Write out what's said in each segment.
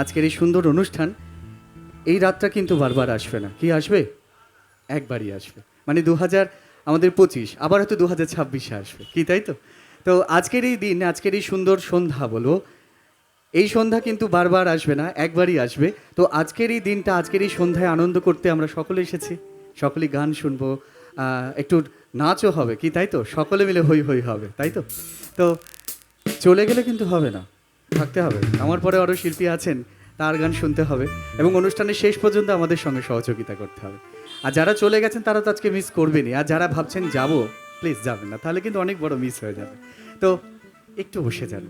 আজকের এই সুন্দর অনুষ্ঠান, এই রাতটা কিন্তু বারবার আসবে না। কি আসবে? একবারই আসবে। মানে 2000 আমাদের 25, আবার হয়তো 2026-এ আসবে। কি তাই তো? তো আজকের এই দিন, আজকের এই সুন্দর সন্ধ্যা বলবো, এই সন্ধ্যা কিন্তু বারবার আসবে না, একবারই আসবে। তো আজকের এই দিনটা, আজকের এই সন্ধ্যায় আনন্দ করতে আমরা সকলে এসেছি। সকলেই গান শুনবো, একটু নাচও হবে। কি তাই তো? সকলে মিলে হই হই হবে, তাই তো? তো চলে গেলে কিন্তু হবে না, থাকতে হবে। আমার পরে আরও শিল্পী আছেন, তার গান শুনতে হবে এবং অনুষ্ঠানের শেষ পর্যন্ত আমাদের সঙ্গে সহযোগিতা করতে হবে। আর যারা চলে গেছেন তারা তো আজকে মিস করবেনই, আর যারা ভাবছেন যাব, প্লিজ যাবেন না, তাহলে কিন্তু অনেক বড় মিস হয়ে যাবে। তো একটু বসে যান।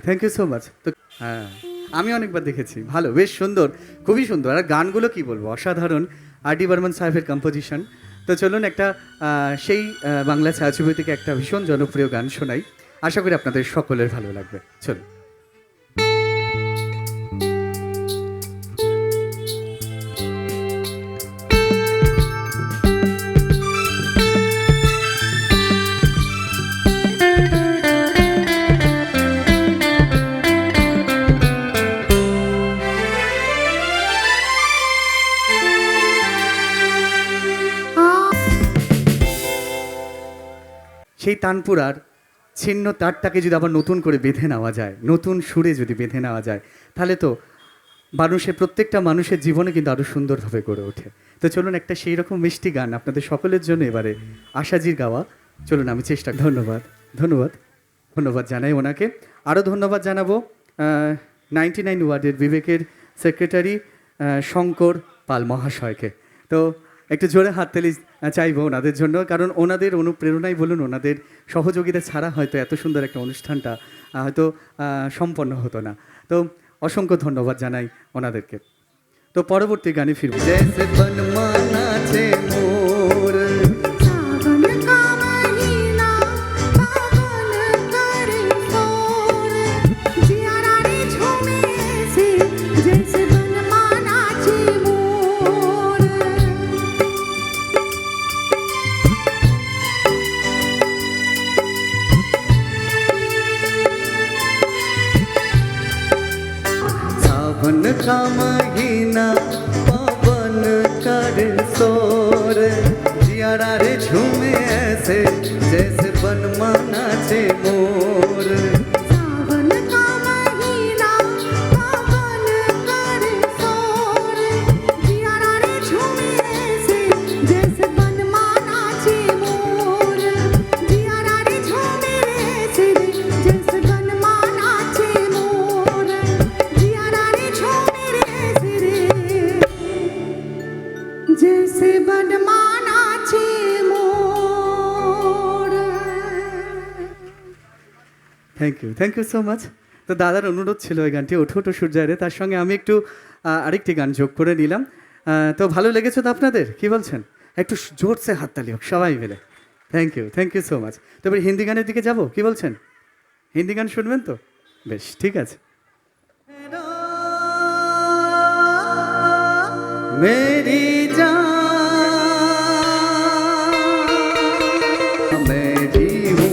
Thank you so much. তো হ্যাঁ, আমি অনেকবার দেখেছি, ভালো, বেশ সুন্দর, খুবই সুন্দর। আর গানগুলো কি বলবো, অসাধারণ। আর.ডি. বর্মন সাহেবের কম্পোজিশন। তো চলুন একটা সেই বাংলা ছায়াছবি থেকে একটা ভীষণ জনপ্রিয় গান শোনাই, আশা করি আপনাদের সকলের ভালো লাগবে। চলুন। সেই তানপুরার ছিন্ন তারটাকে যদি আবার নতুন করে বেঁধে নেওয়া যায়, নতুন সুরে যদি বেঁধে নেওয়া যায়, তাহলে তো মানুষের, প্রত্যেকটা মানুষের জীবনে কিন্তু আরও সুন্দরভাবে গড়ে ওঠে। তো চলুন একটা সেই রকম মিষ্টি গান আপনাদের সকলের জন্য এবারে আশাজির গাওয়া। চলুন, আমি চেষ্টা। ধন্যবাদ ধন্যবাদ ধন্যবাদ জানাই ওনাকে। আরও ধন্যবাদ জানাবো 99 ওয়ার্ডের বিবেকের সেক্রেটারি শঙ্কর পাল মহাশয়কে। তো একটু জোরে হাততালি চাইবো ওনাদের জন্য, কারণ ওনাদের অনুপ্রেরণাই বলুন, ওনাদের সহযোগিতা ছাড়া হয়তো এত সুন্দর একটা অনুষ্ঠানটা হয়তো সম্পন্ন হতো না। তো অসংখ্য ধন্যবাদ জানাই ওনাদেরকে। তো পরবর্তী গানে ফিরব। জैसे बनमाना छे मोर सावन का महीना पावन करे मोर जियारा रे झूमे से जैसे बनमाना छे मोर सावन का महीना पवन करे शोर जियारा रे झूमे ऐसे जैसे बनमाना छे मोर থ্যাংক ইউ সো মাচ। তো দাদার অনুরোধ ছিল ওই গানটি ওঠো ওঠো সূর্যারে, তার সঙ্গে আমি একটু আরেকটি গান যোগ করে নিলাম। তো ভালো লেগেছে তো আপনাদের, কি বলছেন? একটু জোরসে হাততালি হোক সবাই মিলে। Thank you so much. তো এবার হিন্দি গানের দিকে যাব, কি বলছেন? হিন্দি গান শুনবেন তো? বেশ, ঠিক আছে। মেরি জান মেরি হুঁ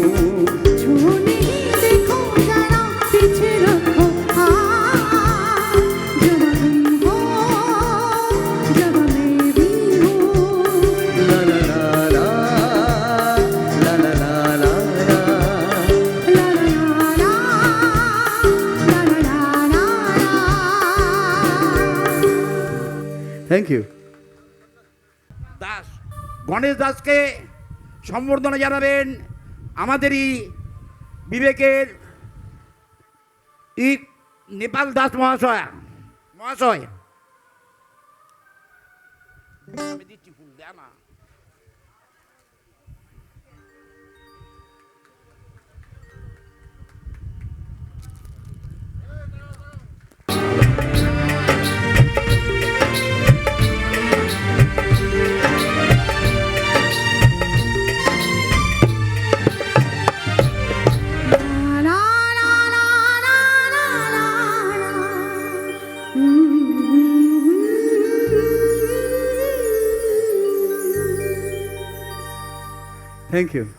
থ্যাংক ইউ। দাস গণেশ দাসকে সম্বর্ধনা জানাবেন আমাদেরই বিবেকের নেপাল দাস মহাশয়। আমি দিচ্ছি ফুল, দেয় না।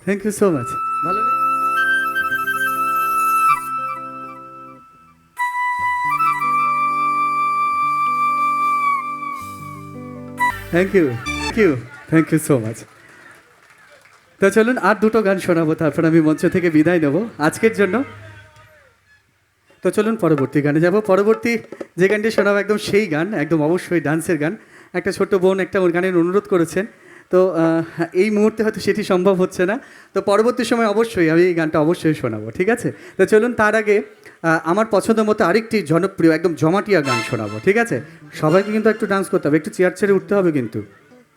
Thank you so much. ভালো থ্যাংক ইউ সো মাচ। তো চলুন আর দুটো গান শোনাবো, তারপর আমি মঞ্চ থেকে বিদায় নেব আজকের জন্য। তো চলুন পরবর্তী গানে যাব। পরবর্তী যে গানটি শোনাবো একদম সেই গান, একদম অবশ্যই ডান্সের গান। একটা ছোট্ট বোন একটা ওর গানের অনুরোধ করেছেন, তো এই মুহূর্তে হয়তো সেটি সম্ভব হচ্ছে না। তো পরবর্তী সময় অবশ্যই আমি এই গানটা অবশ্যই শোনাবো, ঠিক আছে? তো চলুন তার আগে আমার পছন্দ মতো আরেকটি জনপ্রিয় একদম জমাটিয়া গান শোনাবো, ঠিক আছে? সবাইকে কিন্তু একটু ডান্স করতে হবে, একটু চেয়ার ছেড়ে উঠতে হবে কিন্তু।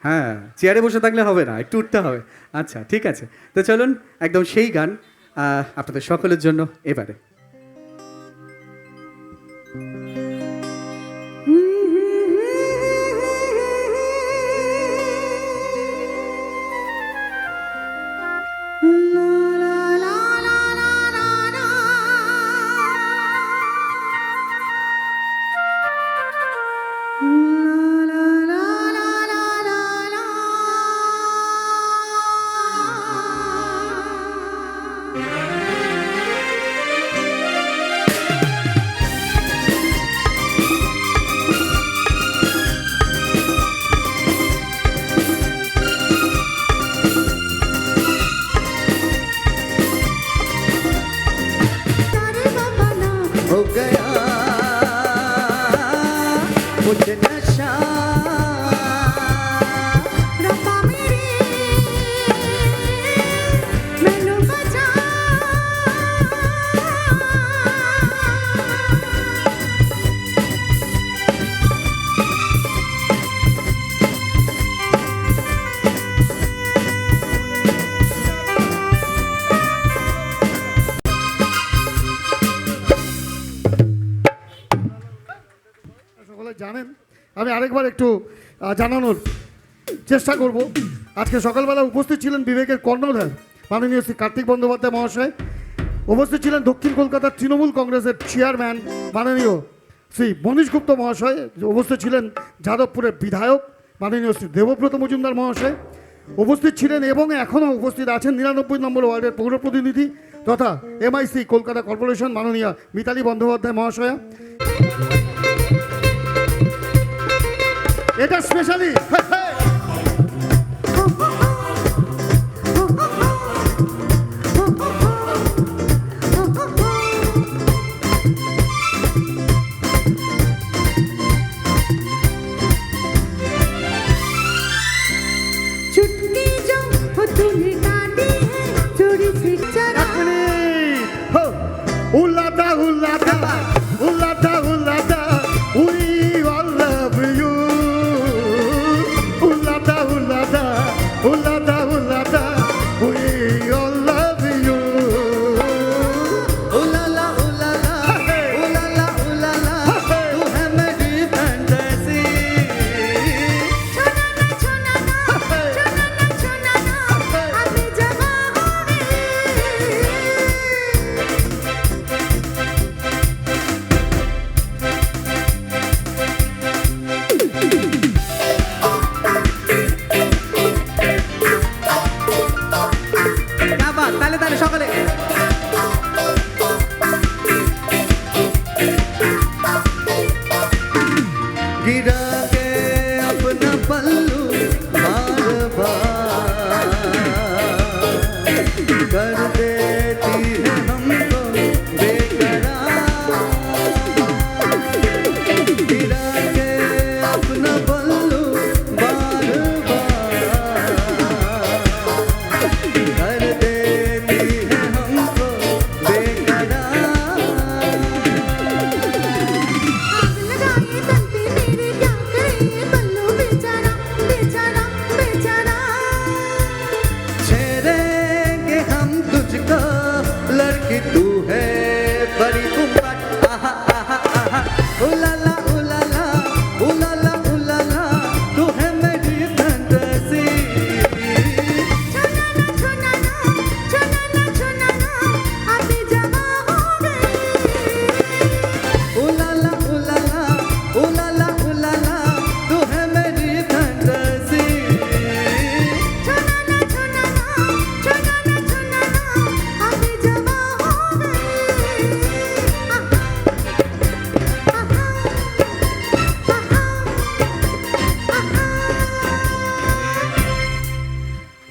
হ্যাঁ, চেয়ারে বসে থাকলে হবে না, একটু উঠতে হবে। আচ্ছা, ঠিক আছে। তো চলুন একদম সেই গান আপনাদের সকলের জন্য এবারে। हो गया मुझ नशा रब्बा मेरे मैनू बचा জানেন আমি আরেকবার একটু জানানোর চেষ্টা করব। আজকে সকালবেলা উপস্থিত ছিলেন বিবেকের কর্ণধার মাননীয় শ্রী কার্তিক বন্দ্যোপাধ্যায় মহাশয়, উপস্থিত ছিলেন দক্ষিণ কলকাতার তৃণমূল কংগ্রেসের চেয়ারম্যান মাননীয় শ্রী মনীশ গুপ্ত মহাশয়, উপস্থিত ছিলেন যাদবপুরের বিধায়ক মাননীয় শ্রী দেবব্রত মজুমদার মহাশয়, উপস্থিত ছিলেন এবং এখনও উপস্থিত আছেন 99 নম্বর ওয়ার্ডের পৌর প্রতিনিধি তথা MIC কলকাতা কর্পোরেশন মাননীয় মিতালি বন্দ্যোপাধ্যায় মহাশয়া। এটা স্পেশালি चुटकी जो तूने काटी है चोरी से चरा उल्लादा उल्लादा उल्लादा उल्लादा we all love you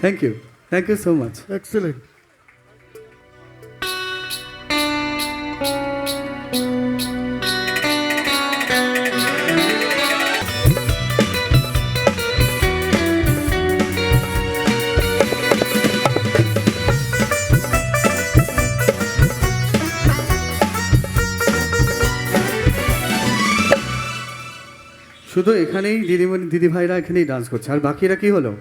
thank you so much. Excellent. শুধু এখানেই দিদিমণি দিদি ভাইরা এখানেই ডান্স করছে, আর বাকিরা কি হলো?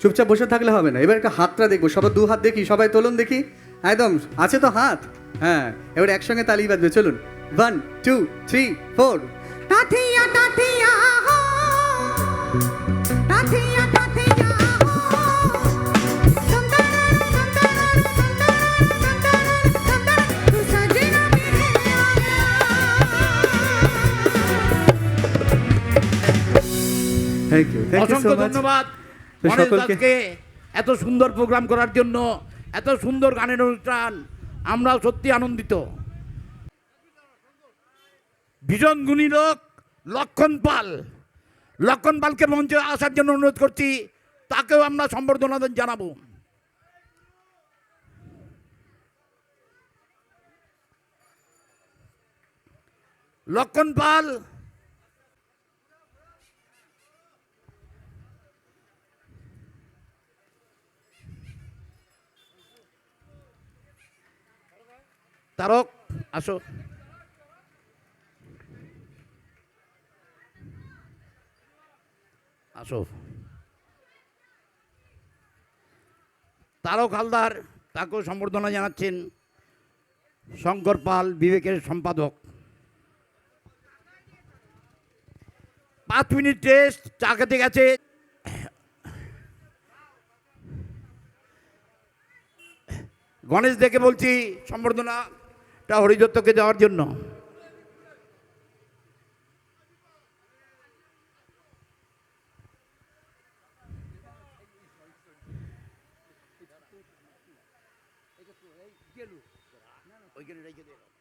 চুপচাপ বসে থাকলে হবে না, এবার একটা হাতটা দেখবো, সবার দু হাত দেখি, সবাই তোলুন দেখি, একদম আছে তো হাত? হ্যাঁ, এবার একসঙ্গে তালি বাজবে, চলুন 1 2 3 4। ताथिया ताथिया हो ताथिया ताथिया हो तू सजना मेरे आया থ্যাংক ইউ সো অসংখ্য মাচ। ধন্যবাদ তো গণেশ সকলকে- দাসকে এত সুন্দর প্রোগ্রাম করার জন্য, এত সুন্দর গানের অনুষ্ঠান। আমরা সত্যি আনন্দিত। ভীষণ গুণী লোক লক্ষণ পাল, লক্ষণ পালকে মঞ্চে আসার জন্য অনুরোধ করছি, তাকেও আমরা সম্বর্ধনা জানাবো। লক্ষণ পাল, তারক আসো। আসো। তারক হালদার, তাকেও সম্বর্ধনা জানাচ্ছেন শঙ্কর পাল, বিবেকের সম্পাদক। 5 মিনিট টেস্ট, চা খেতে গেছে। গণেশ দেখে বলছি সম্বর্ধনাটা হরিদত্তকে দেওয়ার জন্য। ওইখানে রেখে দে।